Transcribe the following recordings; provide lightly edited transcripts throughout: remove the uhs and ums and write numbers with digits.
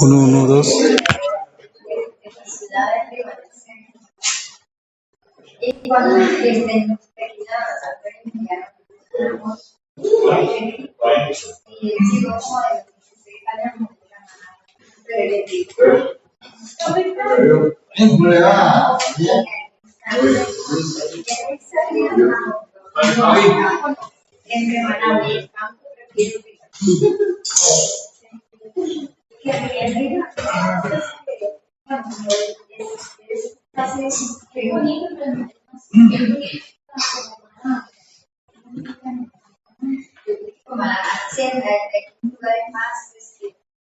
Uno, uno, dos.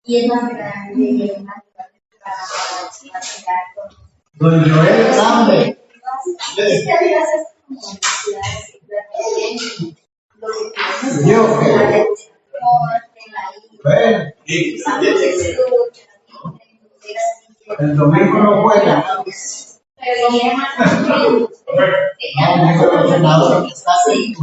Y es más grande y es más para Don Joel Sambe. Yo que el domingo no juega. No, está así,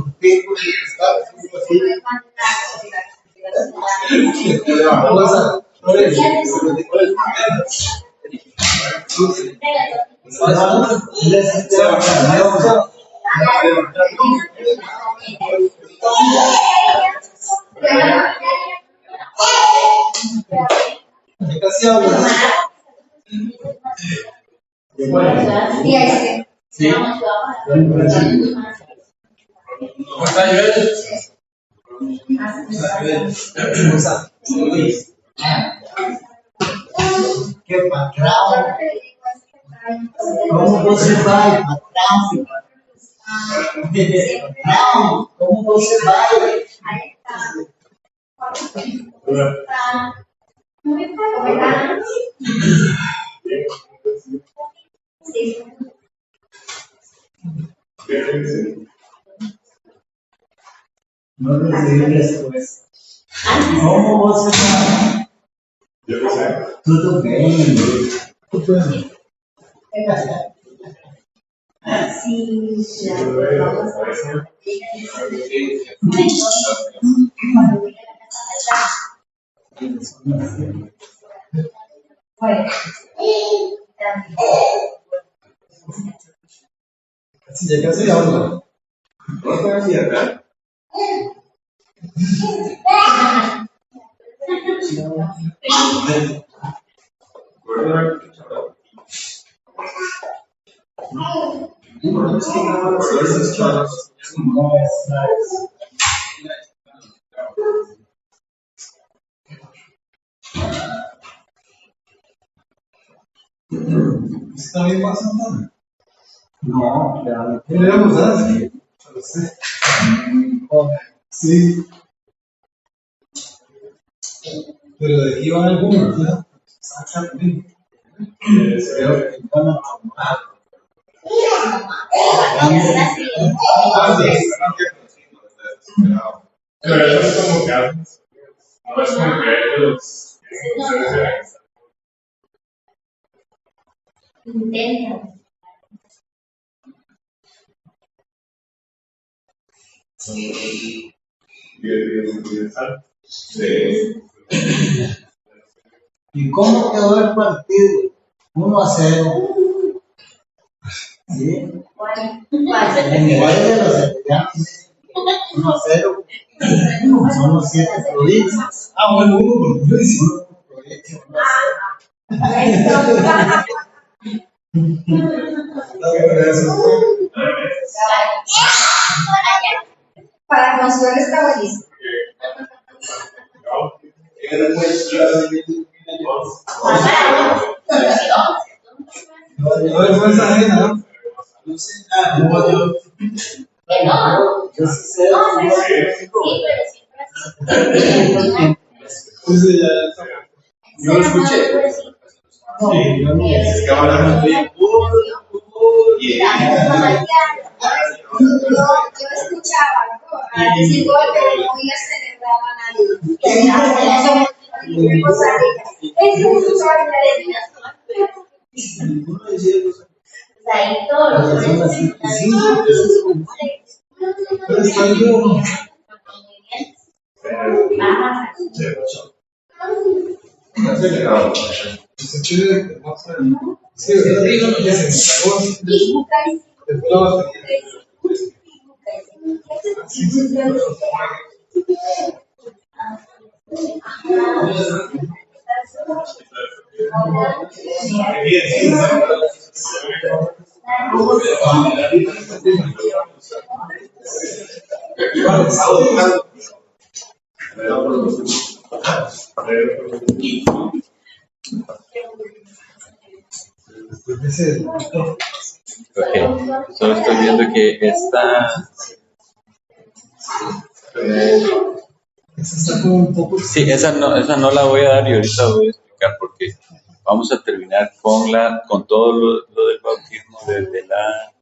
que patrão, como você vai, patrão? Patrão, como você vai? Não desejo as coisas. Como você vai? Tudo bem. Tudo bem. Sim, já. Ya casi hablo. No estoy así acá. ¿Você também passa também? Não, ele é usado você. Sí. Pero de aquí van algunos, ¿no? Exactamente. Creo que van a tomar. Pero eso es como que haces. No es como que ellos. Intentan. Sí. ¿Y cómo quedó el partido? 1-0. ¿Sí? En el baile de los estudiantes. 1-0. Son los 7 provincias. Ah, bueno, uno por provincia. Para Consuelo está buenísimo. No es fuerza ajena, ¿no? No sé nada, no yo. Yo sí sé. Yo lo escuché. Sí, yo no. Es que ahora no estoy en fútbol. Yo escuchaba a decir gol, pero no oía celebrar a nadie. Que era Costa Rica. Es un usuario de Ahí todos los Pero está bien. Solo estoy viendo que esta... sí, esa no la voy a dar y ahorita voy a explicar porque vamos a terminar con todo lo del bautismo desde la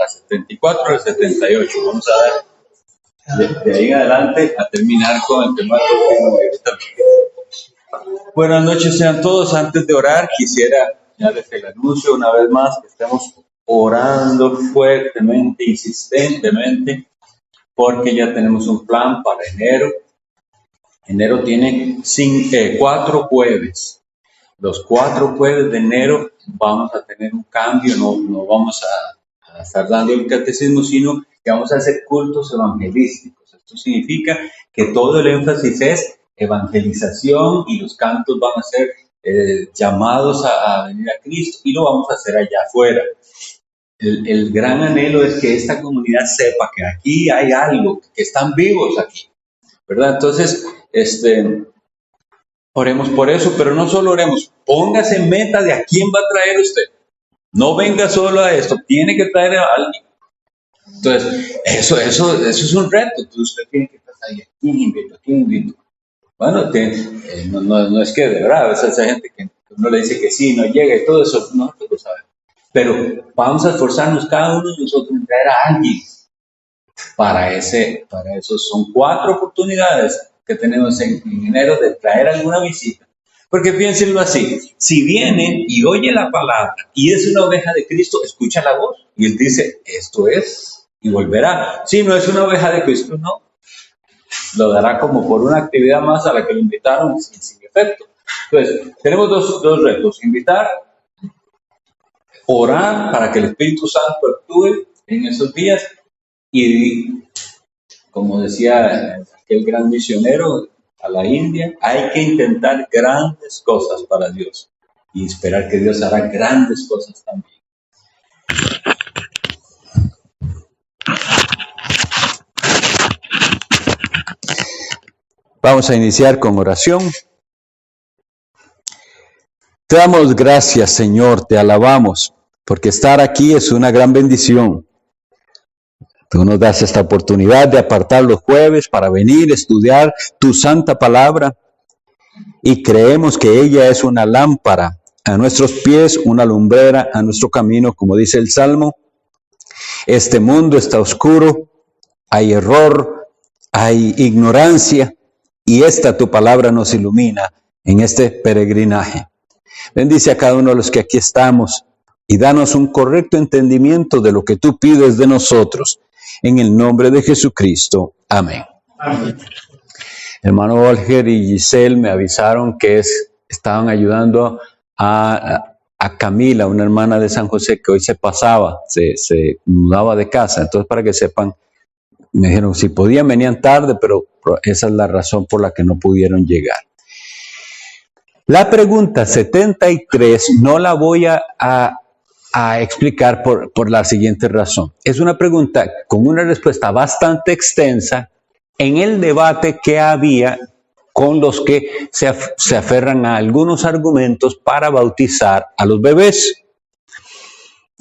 74 al 78. Vamos a dar de ahí en adelante a terminar con el tema del bautismo. Buenas noches sean todos. Antes de orar quisiera darles el anuncio una vez más que estemos orando fuertemente, insistentemente, porque ya tenemos un plan para enero. Enero tiene 4 jueves. Los 4 jueves de enero vamos a tener un cambio, no vamos a estar dando el catecismo, sino que vamos a hacer cultos evangelísticos. Esto significa que todo el énfasis es evangelización y los cantos van a ser llamados a venir a Cristo y lo vamos a hacer allá afuera. El gran anhelo es que esta comunidad sepa que aquí hay algo, que están vivos aquí, ¿verdad? Entonces, oremos por eso, pero no solo oremos, póngase en meta de a quién va a traer usted. No venga solo a esto, tiene que traer a alguien. Entonces, eso es un reto. Entonces, usted tiene que estar ahí, ¿quién invito? Bueno, no es que de verdad, esa gente que uno le dice que sí, no llega y todo eso, nosotros lo sabemos. Pero vamos a esforzarnos cada uno de nosotros en traer a alguien para eso. Son 4 oportunidades que tenemos en enero de traer alguna visita. Porque piénsenlo así, si viene y oye la palabra y es una oveja de Cristo, escucha la voz y él dice, esto es, y volverá. Si no es una oveja de Cristo, no. Lo dará como por una actividad más a la que lo invitaron sin efecto. Entonces, tenemos dos retos, invitar, orar para que el Espíritu Santo actúe en esos días y, como decía aquel gran misionero a la India, hay que intentar grandes cosas para Dios y esperar que Dios hará grandes cosas también. Vamos a iniciar con oración. Te damos gracias, Señor, te alabamos, porque estar aquí es una gran bendición. Tú nos das esta oportunidad de apartar los jueves para venir a estudiar tu santa palabra y creemos que ella es una lámpara a nuestros pies, una lumbrera a nuestro camino, como dice el Salmo. Este mundo está oscuro, hay error, hay ignorancia y esta tu palabra nos ilumina en este peregrinaje. Bendice a cada uno de los que aquí estamos y danos un correcto entendimiento de lo que tú pides de nosotros. En el nombre de Jesucristo. Amén. Amén. Hermano Olger y Giselle me avisaron que estaban ayudando a Camila, una hermana de San José que hoy se pasaba, se mudaba de casa. Entonces, para que sepan, me dijeron si podían, venían tarde, pero esa es la razón por la que no pudieron llegar. La pregunta 73 no la voy a explicar por la siguiente razón. Es una pregunta con una respuesta bastante extensa en el debate que había con los que se aferran a algunos argumentos para bautizar a los bebés.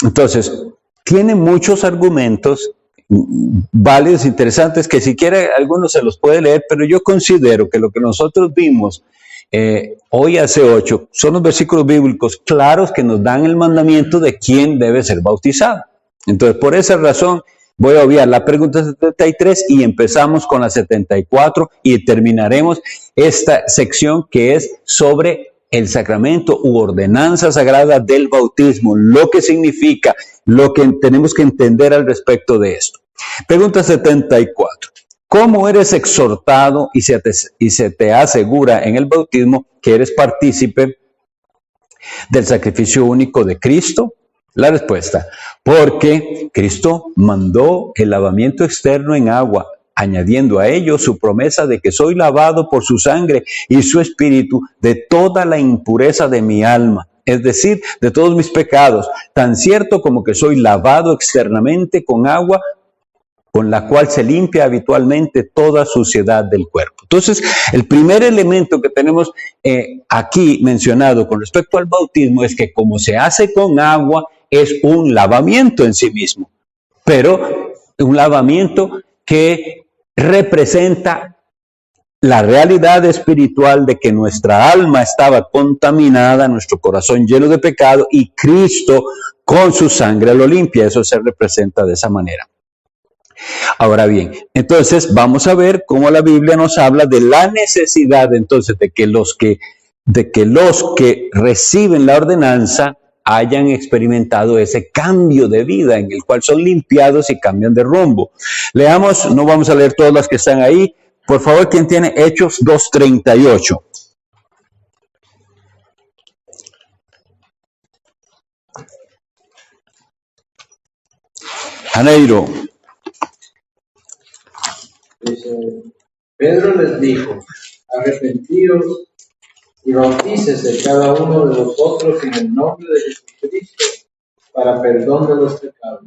Entonces, tiene muchos argumentos válidos, interesantes, que si quiere algunos se los puede leer, pero yo considero que lo que nosotros vimos hoy hace 8 son los versículos bíblicos claros que nos dan el mandamiento de quién debe ser bautizado. Entonces, por esa razón, voy a obviar la pregunta 73 y empezamos con la 74 y terminaremos esta sección que es sobre el sacramento u ordenanza sagrada del bautismo, lo que significa, lo que tenemos que entender al respecto de esto. Pregunta 74. ¿Cómo eres exhortado y se te asegura en el bautismo que eres partícipe del sacrificio único de Cristo? La respuesta, porque Cristo mandó el lavamiento externo en agua, añadiendo a ello su promesa de que soy lavado por su sangre y su espíritu de toda la impureza de mi alma, es decir, de todos mis pecados, tan cierto como que soy lavado externamente con agua, con la cual se limpia habitualmente toda suciedad del cuerpo. Entonces, el primer elemento que tenemos aquí mencionado con respecto al bautismo es que como se hace con agua, es un lavamiento en sí mismo, pero un lavamiento que representa la realidad espiritual de que nuestra alma estaba contaminada, nuestro corazón lleno de pecado, y Cristo con su sangre lo limpia. Eso se representa de esa manera. Ahora bien, entonces vamos a ver cómo la Biblia nos habla de la necesidad entonces de que los que reciben la ordenanza hayan experimentado ese cambio de vida en el cual son limpiados y cambian de rumbo. Leamos, no vamos a leer todas las que están ahí. Por favor, ¿quién tiene Hechos 2:38? Janeiro. Dice, Pedro les dijo, arrepentíos y bautícese cada uno de vosotros en el nombre de Jesucristo para perdón de los pecados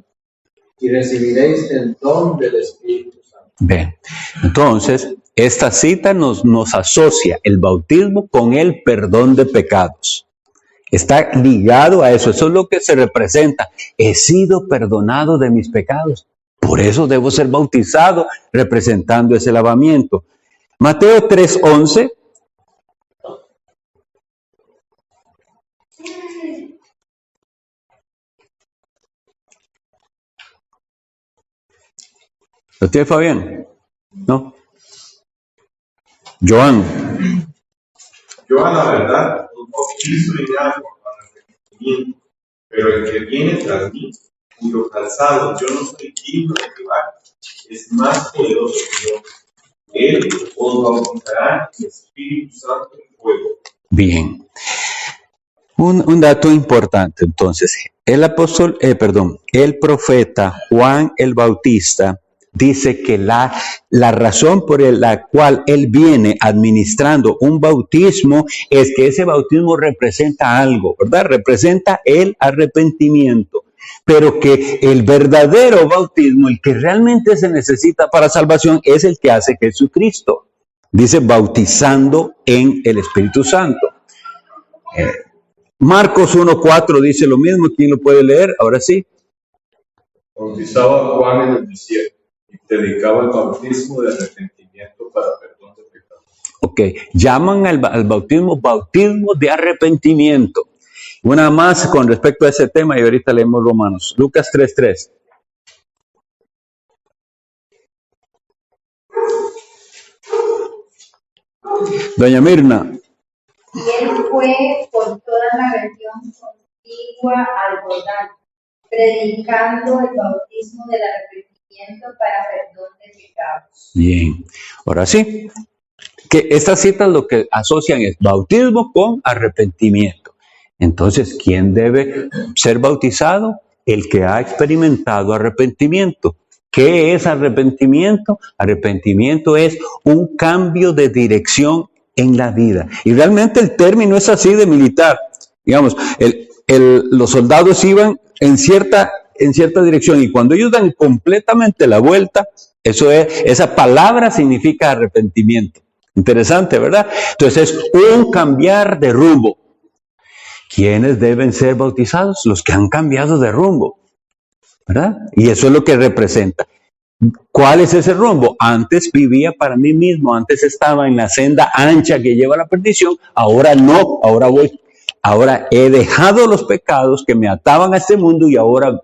y recibiréis el don del Espíritu Santo. Bien, entonces esta cita nos asocia el bautismo con el perdón de pecados. Está ligado a eso, eso es lo que se representa. He sido perdonado de mis pecados. Por eso debo ser bautizado, representando ese lavamiento. Mateo 3:11. ¿Lo tiene Fabián? ¿No? Joan. Yo a la verdad os bautizo en agua para arrepentimiento, pero el que viene tras mí, cuyo calzado yo no soy digno de llevar, es más poderoso que yo. Él os bautizará en Espíritu Santo y fuego. Bien. Un dato importante, entonces, el profeta Juan el Bautista dice que la razón por la cual él viene administrando un bautismo es que ese bautismo representa algo, ¿verdad? Representa el arrepentimiento, pero que el verdadero bautismo, el que realmente se necesita para salvación, es el que hace Jesucristo. Dice bautizando en el Espíritu Santo. Marcos 1:4 dice lo mismo. ¿Quién lo puede leer? Ahora sí. Bautizaba a Juan en el desierto y predicaba el bautismo de arrepentimiento para perdón de pecados. Ok, llaman al bautismo de arrepentimiento. Una más con respecto a ese tema y ahorita leemos Romanos. Lucas 3:3. Doña Mirna. Y él fue por toda la región contigua al Jordán, predicando el bautismo del arrepentimiento para perdón de pecados. Bien, ahora sí, que estas citas lo que asocian es bautismo con arrepentimiento. Entonces, ¿quién debe ser bautizado? El que ha experimentado arrepentimiento. ¿Qué es arrepentimiento? Arrepentimiento es un cambio de dirección en la vida. Y realmente el término es así de militar. Digamos, los soldados iban en cierta dirección y cuando ellos dan completamente la vuelta, esa palabra significa arrepentimiento. Interesante, ¿verdad? Entonces es un cambiar de rumbo. ¿Quiénes deben ser bautizados? Los que han cambiado de rumbo, ¿verdad? Y eso es lo que representa. ¿Cuál es ese rumbo? Antes vivía para mí mismo, antes estaba en la senda ancha que lleva a la perdición, ahora no, ahora he dejado los pecados que me ataban a este mundo y ahora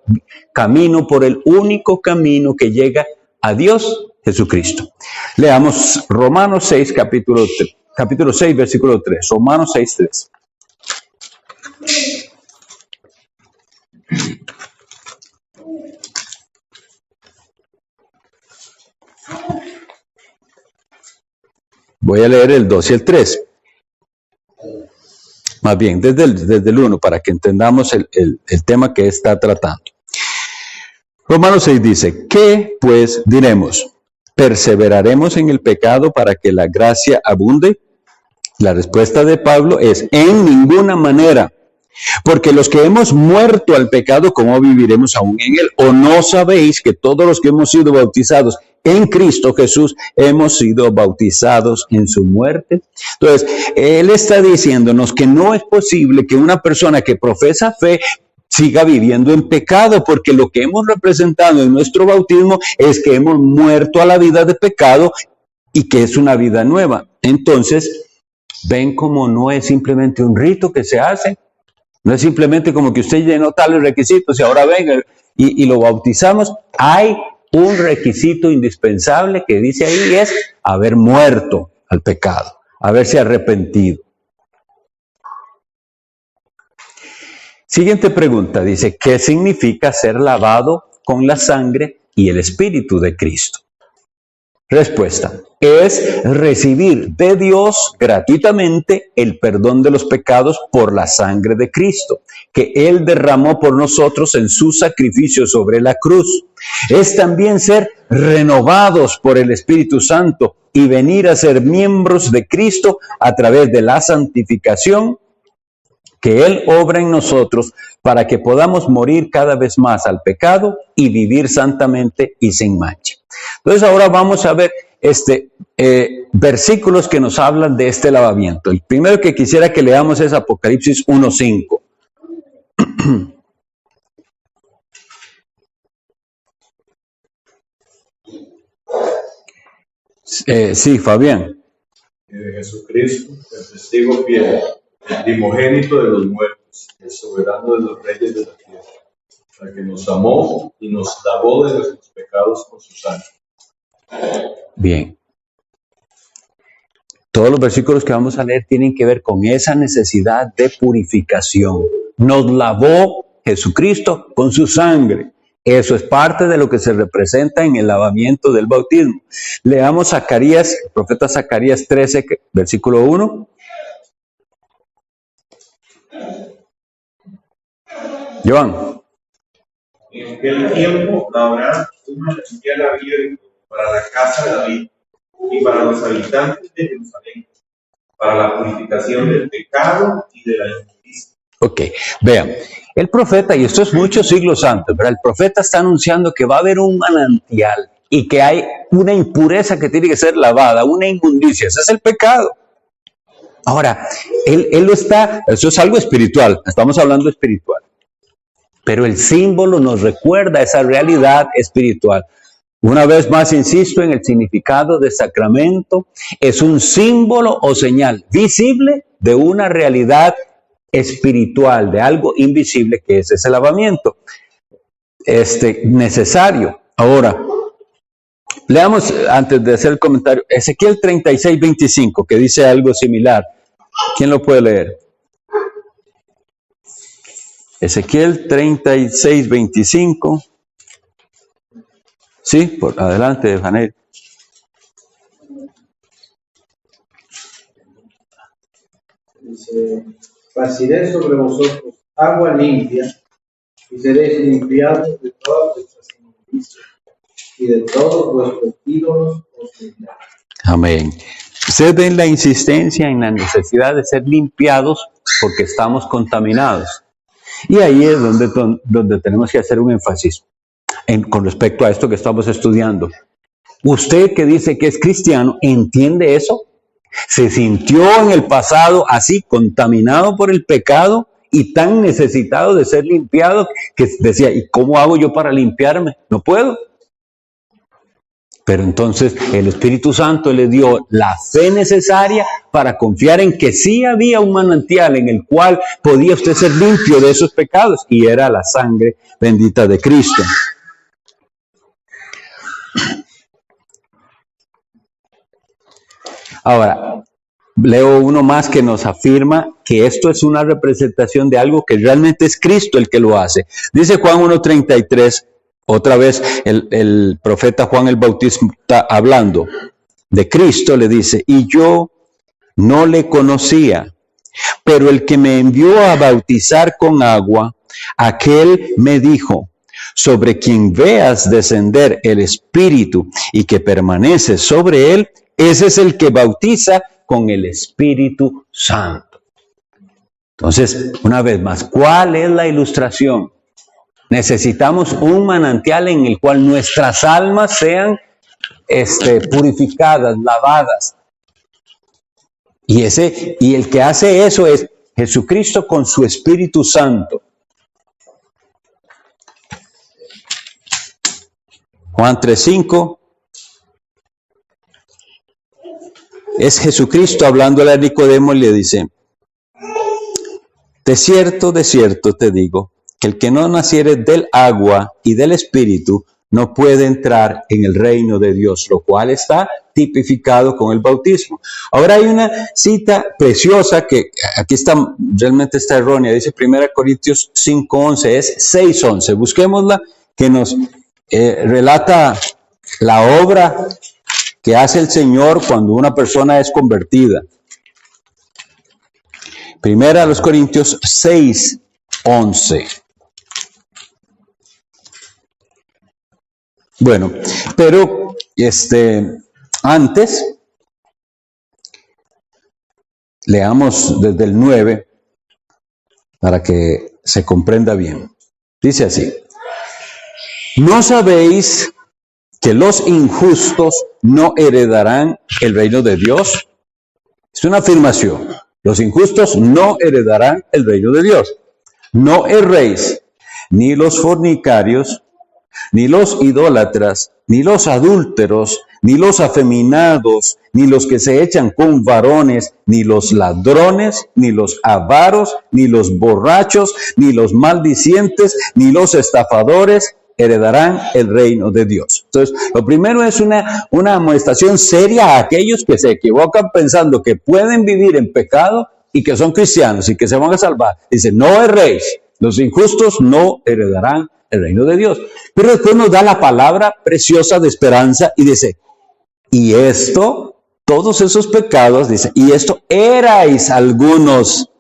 camino por el único camino que llega a Dios, Jesucristo. Leamos Romanos 6, capítulo 6, versículo 3. Romanos 6, 3. Voy a leer el 2 y el 3. Más bien, desde el 1, para que entendamos el tema que está tratando. Romanos 6 dice, ¿qué pues diremos? ¿Perseveraremos en el pecado para que la gracia abunde? La respuesta de Pablo es, en ninguna manera. Porque los que hemos muerto al pecado, ¿cómo viviremos aún en él? ¿O no sabéis que todos los que hemos sido bautizados en Cristo Jesús hemos sido bautizados en su muerte? Entonces, él está diciéndonos que no es posible que una persona que profesa fe siga viviendo en pecado, porque lo que hemos representado en nuestro bautismo es que hemos muerto a la vida de pecado y que es una vida nueva. Entonces, ven como no es simplemente un rito que se hace, no es simplemente como que usted llenó tales requisitos y ahora venga y lo bautizamos. Hay un requisito indispensable que dice ahí, es haber muerto al pecado, haberse arrepentido. Siguiente pregunta, dice, ¿qué significa ser lavado con la sangre y el Espíritu de Cristo? Respuesta, es recibir de Dios gratuitamente el perdón de los pecados por la sangre de Cristo, que Él derramó por nosotros en su sacrificio sobre la cruz. Es también ser renovados por el Espíritu Santo y venir a ser miembros de Cristo a través de la santificación que Él obra en nosotros para que podamos morir cada vez más al pecado y vivir santamente y sin mancha. Entonces ahora vamos a ver versículos que nos hablan de este lavamiento. El primero que quisiera que leamos es Apocalipsis 1:5. Sí, Fabián. De Jesucristo, el testigo fiel, el primogénito de los muertos, el soberano de los reyes de la tierra, la que nos amó y nos lavó de nuestros pecados con su sangre. Bien. Todos los versículos que vamos a leer tienen que ver con esa necesidad de purificación. Nos lavó Jesucristo con su sangre. Eso es parte de lo que se representa en el lavamiento del bautismo. Leamos Zacarías, el profeta Zacarías 13, versículo 1. Joan. En aquel tiempo habrá una especial abierto para la casa de David y para los habitantes de Jerusalén, para la purificación del pecado y de la injusticia. Ok, vean, el profeta, y esto es muchos siglos antes, pero el profeta está anunciando que va a haber un manantial y que hay una impureza que tiene que ser lavada, una inmundicia, ese es el pecado. Ahora, él lo está, eso es algo espiritual, estamos hablando espiritual, pero el símbolo nos recuerda esa realidad espiritual. Una vez más insisto en el significado de sacramento, es un símbolo o señal visible de una realidad espiritual, de algo invisible que es ese lavamiento necesario. Ahora, leamos antes de hacer el comentario, Ezequiel 36:25, que dice algo similar. ¿Quién lo puede leer? Ezequiel 36:25. Sí, por adelante, Janel. Dice, esparciré sobre vosotros agua limpia y seréis limpiados de todas vuestras inmundicias y de todos vuestros ídolos os limpiaré. Amén. Ustedes ven la insistencia en la necesidad de ser limpiados porque estamos contaminados. Y ahí es donde tenemos que hacer un énfasis con respecto a esto que estamos estudiando. Usted que dice que es cristiano, ¿entiende eso? ¿Se sintió en el pasado así, contaminado por el pecado y tan necesitado de ser limpiado que decía, ¿y cómo hago yo para limpiarme? No puedo. Pero entonces el Espíritu Santo le dio la fe necesaria para confiar en que sí había un manantial en el cual podía usted ser limpio de esos pecados, y era la sangre bendita de Cristo. Ahora, leo uno más que nos afirma que esto es una representación de algo que realmente es Cristo el que lo hace. Dice Juan 1:33, Otra vez el profeta Juan el Bautista, hablando de Cristo, le dice, y yo no le conocía, pero el que me envió a bautizar con agua, aquel me dijo, sobre quien veas descender el Espíritu y que permanece sobre él, ese es el que bautiza con el Espíritu Santo. Entonces, una vez más, ¿cuál es la ilustración? Necesitamos un manantial en el cual nuestras almas sean purificadas, lavadas. Y el que hace eso es Jesucristo con su Espíritu Santo. Juan 3:5 es Jesucristo hablándole a Nicodemo y le dice, de cierto te digo, que el que no naciere del agua y del Espíritu no puede entrar en el reino de Dios, lo cual está tipificado con el bautismo. Ahora hay una cita preciosa que aquí está, realmente está errónea, dice 1 Corintios 5:11, es 6:11. Busquémosla, que nos relata la obra que hace el Señor cuando una persona es convertida. 1 Corintios 6:11. Bueno, pero antes, leamos desde el 9 para que se comprenda bien. Dice así, ¿no sabéis que los injustos no heredarán el reino de Dios? Es una afirmación. Los injustos no heredarán el reino de Dios. No erréis, ni los fornicarios, ni los idólatras, ni los adúlteros, ni los afeminados, ni los que se echan con varones, ni los ladrones, ni los avaros, ni los borrachos, ni los maldicientes, ni los estafadores heredarán el reino de Dios. Entonces, lo primero es una amonestación seria a aquellos que se equivocan pensando que pueden vivir en pecado y que son cristianos y que se van a salvar. Dice, no erréis, los injustos no heredarán el reino de Dios. Pero después nos da la palabra preciosa de esperanza y dice, y esto, todos esos pecados, dice, y esto erais algunos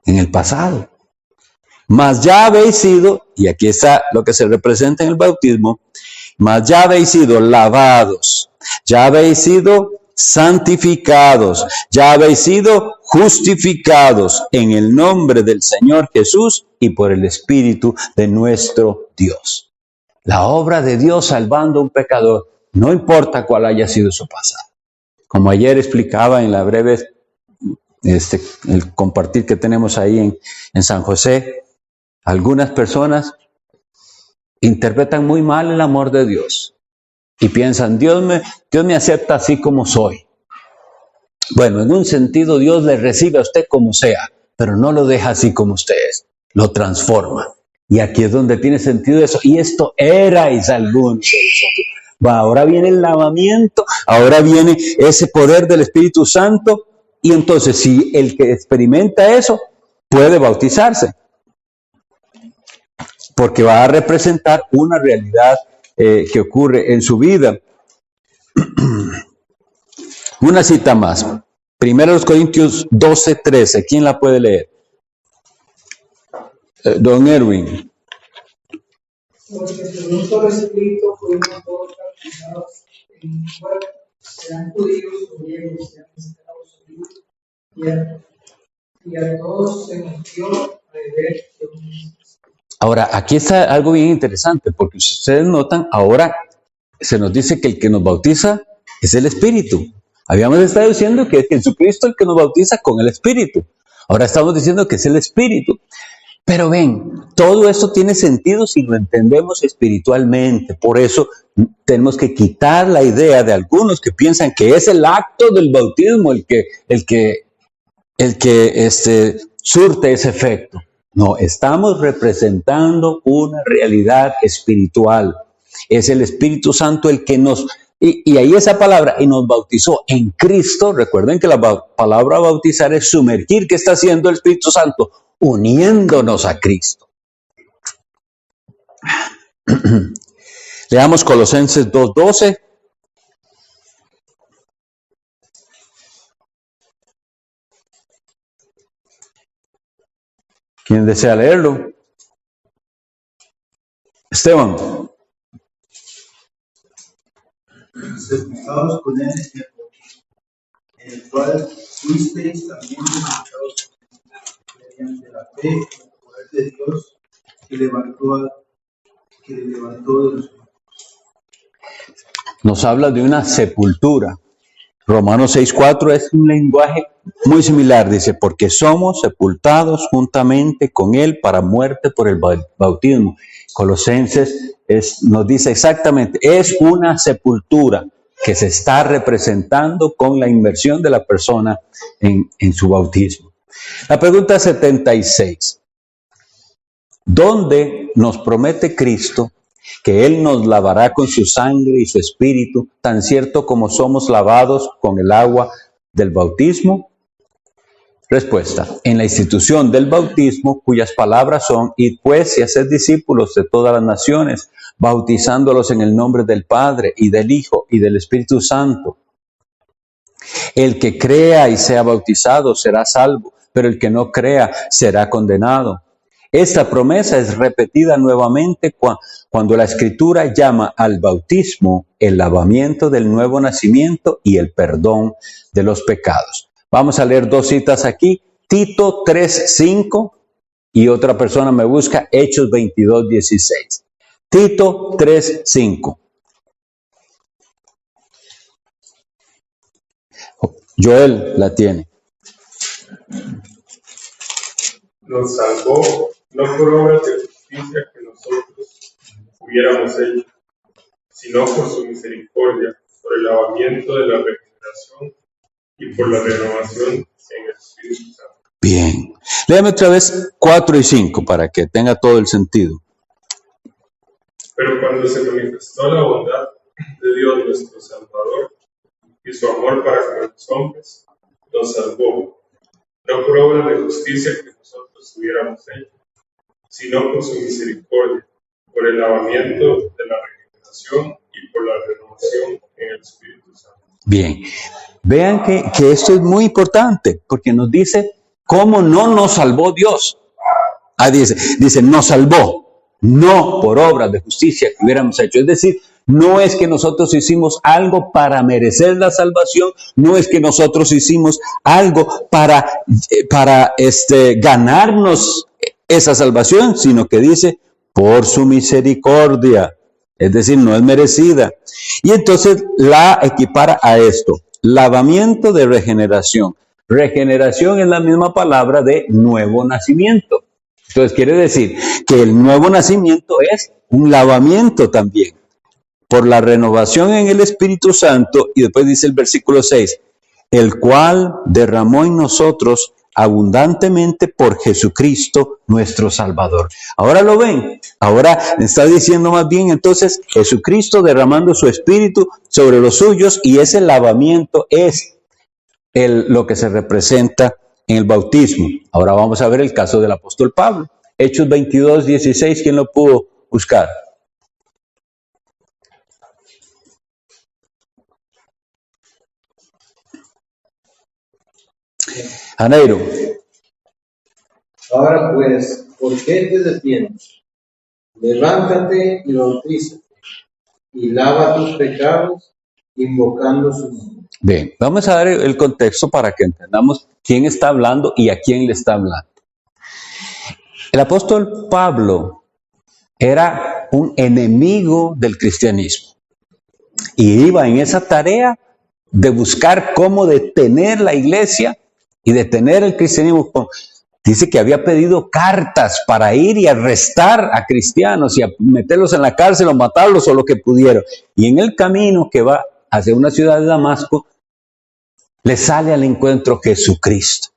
en el pasado. Mas ya habéis sido, y aquí está lo que se representa en el bautismo, mas ya habéis sido lavados, ya habéis sido santificados, ya habéis sido justificados en el nombre del Señor Jesús y por el Espíritu de nuestro Dios. La obra de Dios salvando a un pecador, no importa cuál haya sido su pasado. Como ayer explicaba en la breve, el compartir que tenemos ahí en San José, algunas personas interpretan muy mal el amor de Dios y piensan, Dios me acepta así como soy. Bueno, en un sentido Dios le recibe a usted como sea, pero no lo deja así como usted es, lo transforma. Y aquí es donde tiene sentido eso. Y esto erais algunos de vosotros. Ahora viene el lavamiento, ahora viene ese poder del Espíritu Santo, y entonces si el que experimenta eso puede bautizarse, porque va a representar una realidad que ocurre en su vida. Una cita más. 1 Corintios 12:13. ¿Quién la puede leer? Don Erwin. Porque según un solo espíritu fuimos todos bautizados en un cuerpo, sean judíos o griegos, sean esclavos o libres, y a todos se nos dio a beber de un mismo. Ahora, aquí está algo bien interesante, porque si ustedes notan, ahora se nos dice que el que nos bautiza es el Espíritu. Habíamos estado diciendo que es Jesucristo el que nos bautiza con el Espíritu. Ahora estamos diciendo que es el Espíritu. Pero ven, todo esto tiene sentido si lo entendemos espiritualmente. Por eso tenemos que quitar la idea de algunos que piensan que es el acto del bautismo el que surte ese efecto. No, estamos representando una realidad espiritual. Es el Espíritu Santo el que nos... Y ahí esa palabra, y nos bautizó en Cristo. Recuerden que la palabra bautizar es sumergir. ¿Qué está haciendo el Espíritu Santo? Uniéndonos a Cristo. Leamos Colosenses 2:12. ¿Quién desea leerlo? Esteban. Sepultados con él en el cual fuisteis también sepultados mediante la fe en el poder de Dios que le levantó de los muertos. Nos habla de una sepultura. Romanos 6:4 es un lenguaje muy similar. Dice, porque somos sepultados juntamente con él para muerte por el bautismo. Colosenses nos dice exactamente, es una sepultura que se está representando con la inmersión de la persona en su bautismo. La pregunta 76. ¿Dónde nos promete Cristo que Él nos lavará con su sangre y su espíritu, tan cierto como somos lavados con el agua del bautismo? Respuesta, en la institución del bautismo, cuyas palabras son, id pues y haced discípulos de todas las naciones, bautizándolos en el nombre del Padre y del Hijo y del Espíritu Santo. El que crea y sea bautizado será salvo, pero el que no crea será condenado. Esta promesa es repetida nuevamente cuando la Escritura llama al bautismo el lavamiento del nuevo nacimiento y el perdón de los pecados. Vamos a leer dos citas aquí, Tito 3:5 y otra persona me busca Hechos 22:16. Tito 3:5. Joel la tiene. Nos salvó no por obras de justicia que nosotros hubiéramos hecho, sino por su misericordia, por el lavamiento de la regeneración y por la renovación en el Espíritu Santo. Bien. Léame otra vez 4 y 5 para que tenga todo el sentido. Pero cuando se manifestó la bondad de Dios nuestro Salvador y su amor para con los hombres, nos salvó, no por obras de justicia que nosotros hubiéramos hecho, sino por su misericordia, por el lavamiento de la regeneración y por la renovación en el Espíritu Santo. Bien, vean que esto es muy importante, porque nos dice cómo no nos salvó Dios. Dice, nos salvó, no por obras de justicia que hubiéramos hecho. Es decir, no es que nosotros hicimos algo para merecer la salvación, no es que nosotros hicimos algo para ganarnos esa salvación, sino que dice, por su misericordia, es decir, no es merecida. Y entonces la equipara a esto, lavamiento de regeneración. Regeneración es la misma palabra de nuevo nacimiento. Entonces quiere decir que el nuevo nacimiento es un lavamiento también, por la renovación en el Espíritu Santo, y después dice el versículo 6, el cual derramó en nosotros abundantemente por Jesucristo nuestro Salvador. Ahora lo ven, ahora está diciendo más bien entonces Jesucristo derramando su Espíritu sobre los suyos, y ese lavamiento es lo que se representa en el bautismo. Ahora vamos a ver el caso del apóstol Pablo. Hechos 22:16, ¿quién lo pudo buscar? Janeiro. Ahora pues, ¿por qué te detienes? Levántate y bautízate, y lava tus pecados, invocando su nombre. Bien, vamos a dar el contexto para que entendamos quién está hablando y a quién le está hablando. El apóstol Pablo era un enemigo del cristianismo y iba en esa tarea de buscar cómo detener la iglesia y detener el cristianismo. Dice que había pedido cartas para ir y arrestar a cristianos y a meterlos en la cárcel o matarlos o lo que pudieron. Y en el camino que va hacia una ciudad de Damasco, le sale al encuentro Jesucristo.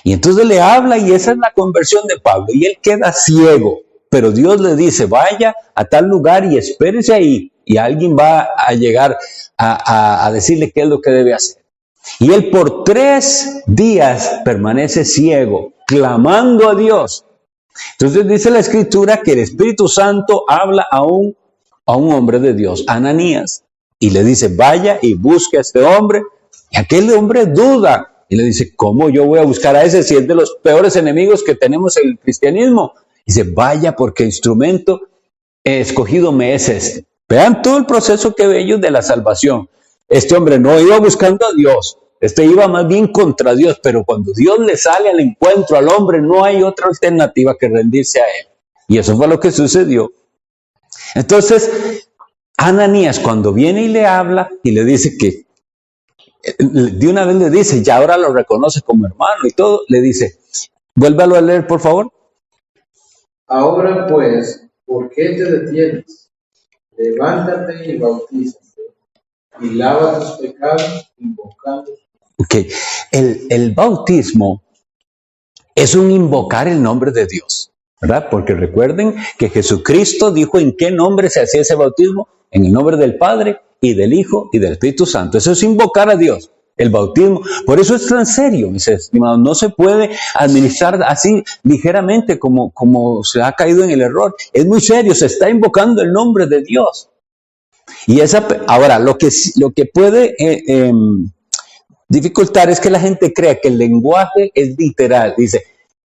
Y entonces le habla, y esa es la conversión de Pablo. Y él queda ciego, pero Dios le dice, vaya a tal lugar y espérese ahí. Y alguien va a llegar a decirle qué es lo que debe hacer. Y él por 3 días permanece ciego, clamando a Dios. Entonces dice la Escritura que el Espíritu Santo habla a un hombre de Dios, Ananías, y le dice, vaya y busque a este hombre. Y aquel hombre duda y le dice, ¿cómo yo voy a buscar a ese si es de los peores enemigos que tenemos en el cristianismo? Y dice, vaya, porque instrumento escogido me es este. Vean todo el proceso que ve ellos de la salvación. Este hombre no iba buscando a Dios, este iba más bien contra Dios, pero cuando Dios le sale al encuentro al hombre, no hay otra alternativa que rendirse a él. Y eso fue lo que sucedió. Entonces, Ananías cuando viene y le habla y le dice que, de una vez le dice, ya ahora lo reconoce como hermano y todo, le dice, vuélvalo a leer por favor. Ahora pues, ¿por qué te detienes? Levántate y bautízate, y lava tus pecados invocando. Ok, el bautismo es un invocar el nombre de Dios, ¿verdad? Porque recuerden que Jesucristo dijo en qué nombre se hacía ese bautismo, en el nombre del Padre y del Hijo y del Espíritu Santo. Eso es invocar a Dios, el bautismo. Por eso es tan serio, mis estimados. No se puede administrar así ligeramente como se ha caído en el error. Es muy serio, se está invocando el nombre de Dios. Y ahora, lo que puede dificultar es que la gente crea que el lenguaje es literal. Dice,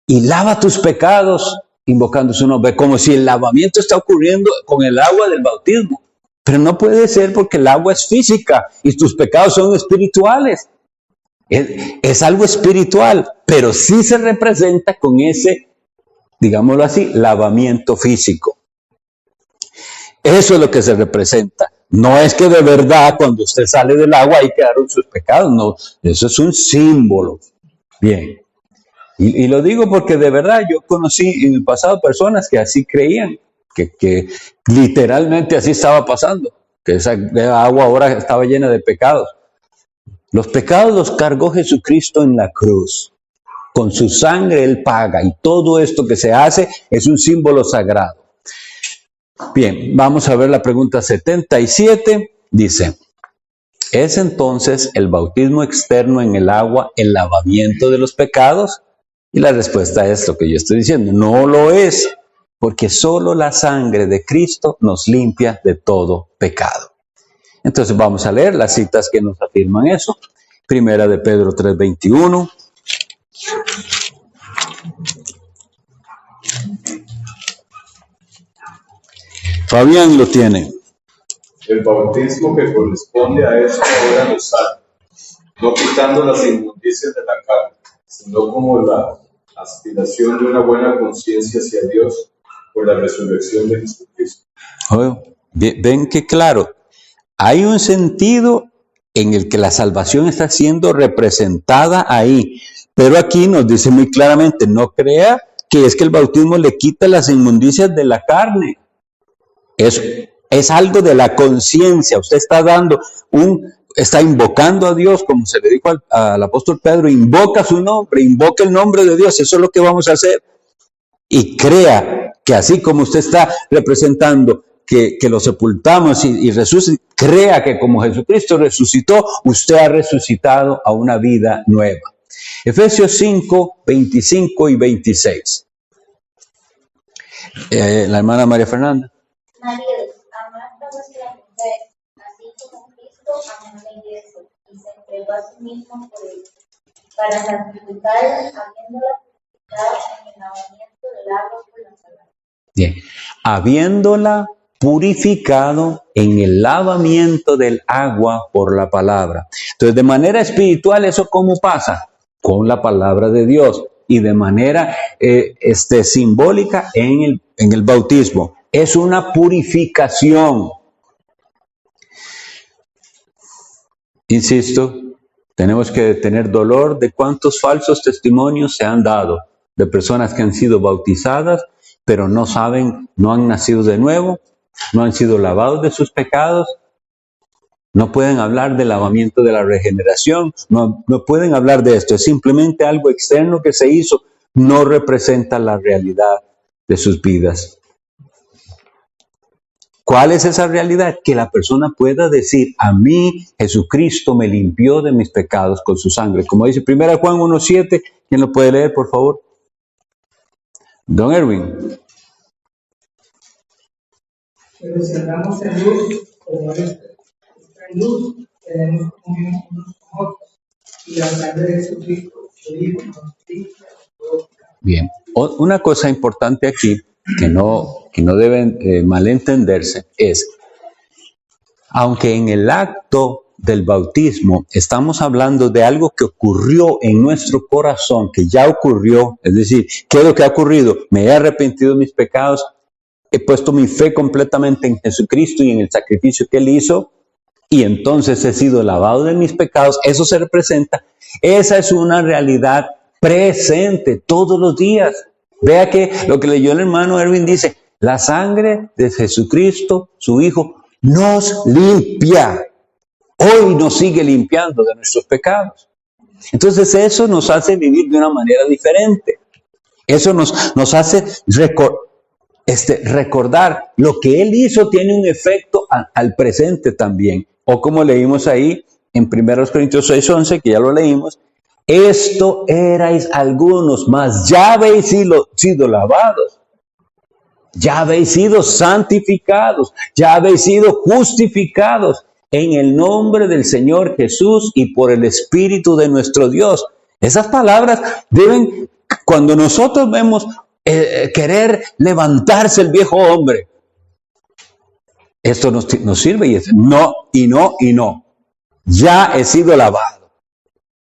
y lava tus pecados invocando su nombre, como si el lavamiento está ocurriendo con el agua del bautismo. Pero no puede ser porque el agua es física y tus pecados son espirituales. Es algo espiritual, pero sí se representa con ese, digámoslo así, lavamiento físico. Eso es lo que se representa. No es que de verdad cuando usted sale del agua ahí quedaron sus pecados, no, eso es un símbolo. Bien, y lo digo porque de verdad yo conocí en el pasado personas que así creían, que literalmente así estaba pasando, que esa agua ahora estaba llena de pecados. Los pecados los cargó Jesucristo en la cruz. Con su sangre Él paga y todo esto que se hace es un símbolo sagrado. Bien, vamos a ver la pregunta 77. Dice, ¿es entonces el bautismo externo en el agua el lavamiento de los pecados? Y la respuesta es lo que yo estoy diciendo. No lo es, porque solo la sangre de Cristo nos limpia de todo pecado. Entonces vamos a leer las citas que nos afirman eso. Primera de Pedro 3:21. Fabián lo tiene. El bautismo que corresponde a eso ahora nos salva, no quitando las inmundicias de la carne, sino como la aspiración de una buena conciencia hacia Dios por la resurrección de Jesucristo. Ven que claro, hay un sentido en el que la salvación está siendo representada ahí, pero aquí nos dice muy claramente, no crea que es que el bautismo le quita las inmundicias de la carne. Es algo de la conciencia. Usted está invocando a Dios, como se le dijo al apóstol Pedro, invoca su nombre, invoca el nombre de Dios, eso es lo que vamos a hacer. Y crea que así como usted está representando que lo sepultamos y resucitó, crea que como Jesucristo resucitó, usted ha resucitado a una vida nueva. Efesios 5, 25 y 26. La hermana María Fernanda. Maridos, amad a vuestra mujer, así como Cristo amó a la iglesia y se entregó a sí mismo por ella, para santificarla, habiéndola purificado en el lavamiento del agua por la palabra. Bien, habiéndola purificado en el lavamiento del agua por la palabra. Entonces, de manera espiritual, ¿eso cómo pasa? Con la palabra de Dios. Y de manera simbólica en el bautismo. Es una purificación. Insisto, tenemos que tener dolor de cuántos falsos testimonios se han dado de personas que han sido bautizadas, pero no saben, no han nacido de nuevo, no han sido lavados de sus pecados, no pueden hablar del lavamiento de la regeneración, no pueden hablar de esto, es simplemente algo externo que se hizo, no representa la realidad de sus vidas. ¿Cuál es esa realidad? Que la persona pueda decir, a mí Jesucristo me limpió de mis pecados con su sangre. Como dice 1 Juan 1:7, ¿quién lo puede leer, por favor? Don Erwin. Pero si andamos en luz, como Él está en luz, tenemos comunión unos con otros. Y la sangre de Jesucristo, su Hijo, nos limpia de todo pecado. Bien. Una cosa importante aquí, que no deben malentenderse, es, aunque en el acto del bautismo estamos hablando de algo que ocurrió en nuestro corazón, que ya ocurrió, es decir, ¿qué es lo que ha ocurrido? Me he arrepentido de mis pecados, he puesto mi fe completamente en Jesucristo y en el sacrificio que Él hizo, y entonces he sido lavado de mis pecados. Eso se representa. Esa es una realidad presente todos los días. Vea que lo que leyó el hermano Erwin dice, la sangre de Jesucristo, su Hijo, nos limpia. Hoy nos sigue limpiando de nuestros pecados. Entonces eso nos hace vivir de una manera diferente. Eso nos hace recordar lo que Él hizo tiene un efecto al presente también. O como leímos ahí en 1 Corintios 6:11, que ya lo leímos, esto erais algunos, mas ya habéis sido lavados, ya habéis sido santificados, ya habéis sido justificados en el nombre del Señor Jesús y por el Espíritu de nuestro Dios. Esas palabras deben, cuando nosotros vemos querer levantarse el viejo hombre, esto nos sirve y es no, y no, y no. Ya he sido lavado.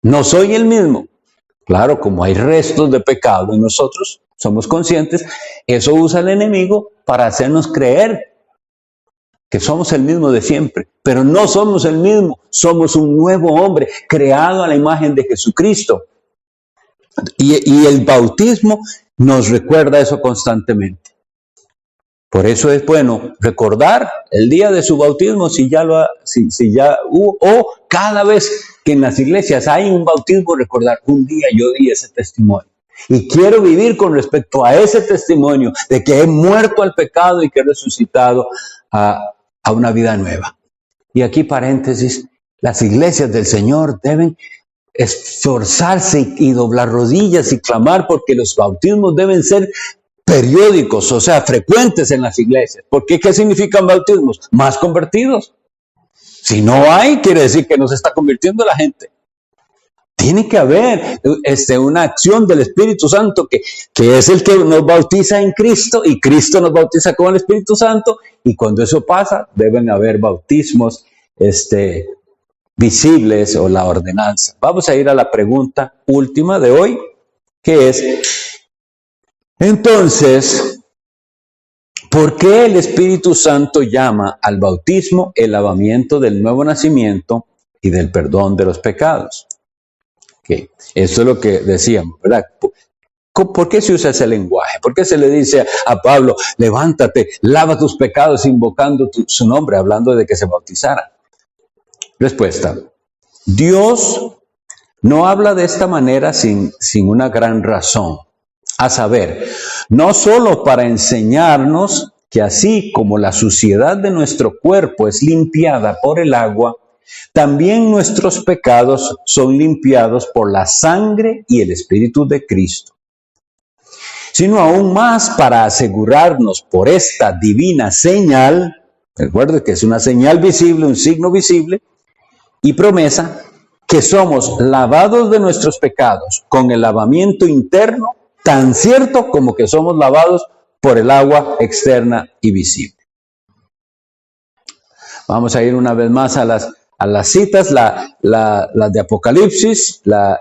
No soy el mismo. Claro, como hay restos de pecado en nosotros, somos conscientes, eso usa el enemigo para hacernos creer que somos el mismo de siempre, pero no somos el mismo, somos un nuevo hombre creado a la imagen de Jesucristo. Y el bautismo nos recuerda eso constantemente. Por eso es bueno recordar el día de su bautismo, si ya hubo, o cada vez que en las iglesias hay un bautismo, recordar, un día yo di ese testimonio. Y quiero vivir con respecto a ese testimonio de que he muerto al pecado y que he resucitado a una vida nueva. Y aquí paréntesis, las iglesias del Señor deben esforzarse y doblar rodillas y clamar porque los bautismos deben ser periódicos, o sea, frecuentes en las iglesias. ¿Por qué? ¿Qué significan bautismos? Más convertidos. Si no hay, quiere decir que no se está convirtiendo la gente. Tiene que haber una acción del Espíritu Santo que es el que nos bautiza en Cristo y Cristo nos bautiza con el Espíritu Santo, y cuando eso pasa deben haber bautismos visibles o la ordenanza. Vamos a ir a la pregunta última de hoy, que es, entonces, ¿por qué el Espíritu Santo llama al bautismo el lavamiento del nuevo nacimiento y del perdón de los pecados? Okay. Eso es lo que decíamos, ¿verdad? ¿Por qué se usa ese lenguaje? ¿Por qué se le dice a Pablo, levántate, lava tus pecados invocando su nombre, hablando de que se bautizara? Respuesta. Dios no habla de esta manera sin una gran razón. A saber, no solo para enseñarnos que así como la suciedad de nuestro cuerpo es limpiada por el agua, también nuestros pecados son limpiados por la sangre y el Espíritu de Cristo, sino aún más para asegurarnos por esta divina señal, recuerden que es una señal visible, un signo visible, y promesa, que somos lavados de nuestros pecados con el lavamiento interno, tan cierto como que somos lavados por el agua externa y visible. Vamos a ir una vez más a las citas, la de Apocalipsis, la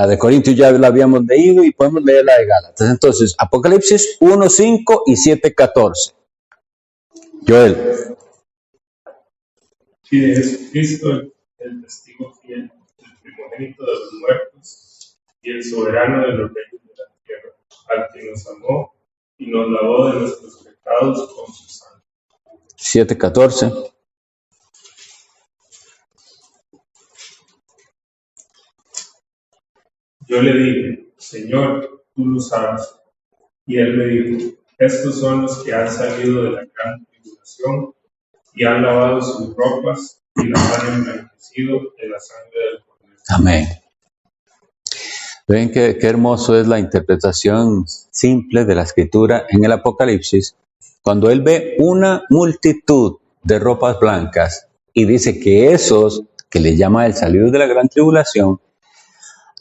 de Corintios ya la habíamos leído y podemos leer la de Gálatas. Entonces, Apocalipsis 1:5 y 7:14. Joel. Y de Jesucristo, el testigo fiel, el primogénito de los muertos y el soberano de los reyes de la tierra, al que nos amó y nos lavó de nuestros pecados con su sangre. 7:14. Yo le dije, Señor, tú lo sabes. Y él me dijo, estos son los que han salido de la gran tribulación y han lavado sus ropas y las han emblanquecido en la sangre del Cordero. Amén. Ven qué hermoso es la interpretación simple de la escritura en el Apocalipsis, cuando él ve una multitud de ropas blancas y dice que esos que le llama el salido de la gran tribulación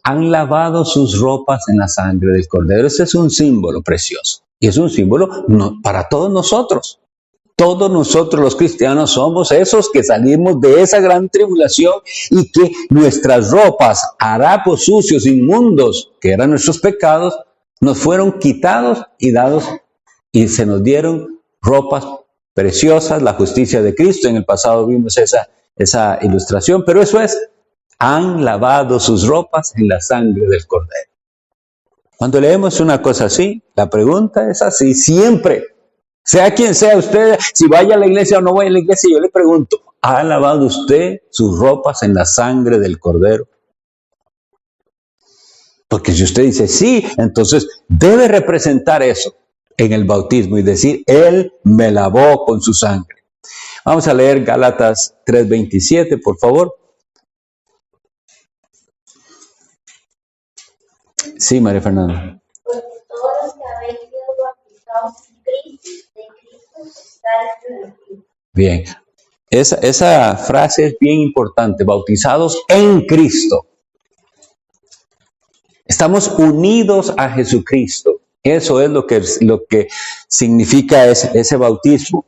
han lavado sus ropas en la sangre del Cordero. Ese es un símbolo precioso y es un símbolo para todos nosotros. Todos nosotros los cristianos somos esos que salimos de esa gran tribulación y que nuestras ropas, harapos sucios, inmundos, que eran nuestros pecados, nos fueron quitados y dados y se nos dieron ropas preciosas, la justicia de Cristo. En el pasado vimos esa ilustración, pero eso es, han lavado sus ropas en la sangre del Cordero. Cuando leemos una cosa así, la pregunta es así, siempre. Sea quien sea usted, si vaya a la iglesia o no vaya a la iglesia, yo le pregunto, ¿ha lavado usted sus ropas en la sangre del Cordero? Porque si usted dice sí, entonces debe representar eso en el bautismo y decir, Él me lavó con su sangre. Vamos a leer Gálatas 3:27, por favor. Sí, María Fernanda. Porque todos los que habéis sido bautizados en Cristo, de Cristo estáis revestidos. Bien, esa frase es bien importante, bautizados en Cristo. Estamos unidos a Jesucristo. Eso es lo que significa ese bautismo.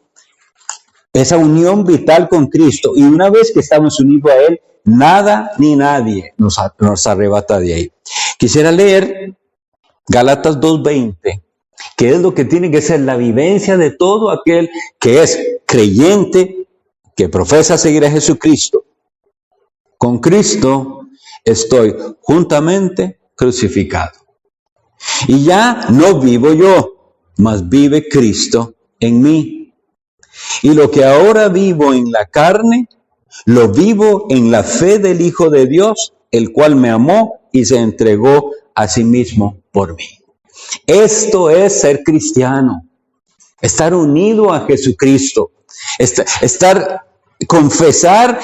Esa unión vital con Cristo. Y una vez que estamos unidos a Él, nada ni nadie nos arrebata de ahí. Quisiera leer Gálatas 2:20, que es lo que tiene que ser la vivencia de todo aquel que es creyente, que profesa seguir a Jesucristo. Con Cristo estoy juntamente crucificado. Y ya no vivo yo, mas vive Cristo en mí. Y lo que ahora vivo en la carne, lo vivo en la fe del Hijo de Dios, el cual me amó y se entregó a sí mismo por mí. Esto es ser cristiano, estar unido a Jesucristo, confesar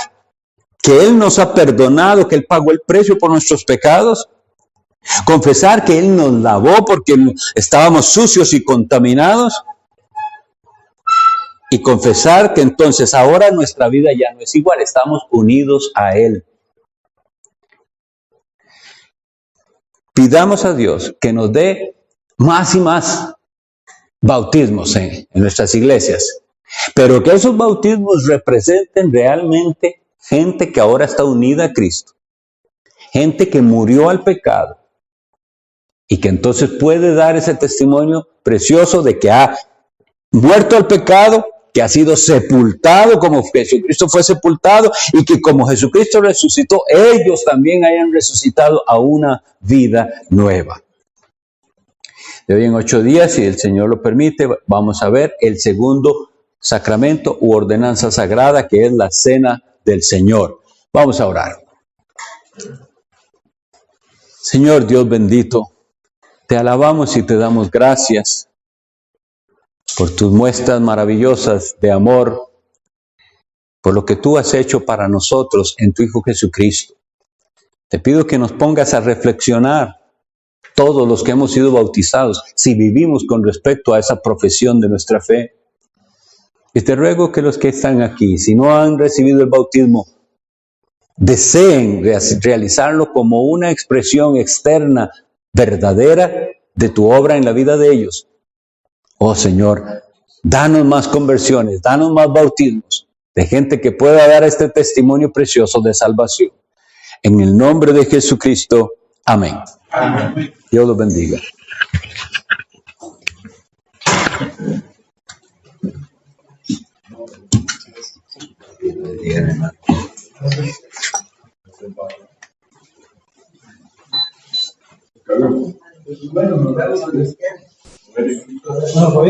que Él nos ha perdonado, que Él pagó el precio por nuestros pecados, confesar que Él nos lavó porque estábamos sucios y contaminados, y confesar que entonces ahora nuestra vida ya no es igual, estamos unidos a Él. Pidamos a Dios que nos dé más y más bautismos en nuestras iglesias, pero que esos bautismos representen realmente gente que ahora está unida a Cristo, gente que murió al pecado y que entonces puede dar ese testimonio precioso de que ha muerto al pecado, que ha sido sepultado como Jesucristo fue sepultado y que como Jesucristo resucitó, ellos también hayan resucitado a una vida nueva. De hoy en 8 días, si el Señor lo permite, vamos a ver el segundo sacramento u ordenanza sagrada, que es la cena del Señor. Vamos a orar. Señor Dios bendito, te alabamos y te damos gracias por tus muestras maravillosas de amor, por lo que tú has hecho para nosotros en tu Hijo Jesucristo. Te pido que nos pongas a reflexionar, todos los que hemos sido bautizados, si vivimos con respecto a esa profesión de nuestra fe. Y te ruego que los que están aquí, si no han recibido el bautismo, deseen realizarlo como una expresión externa, verdadera, de tu obra en la vida de ellos. Oh Señor, danos más conversiones, danos más bautismos, de gente que pueda dar este testimonio precioso de salvación. En el nombre de Jesucristo, amén. Amén. Dios los bendiga. Bueno, nos vemos en el esquema. Eso,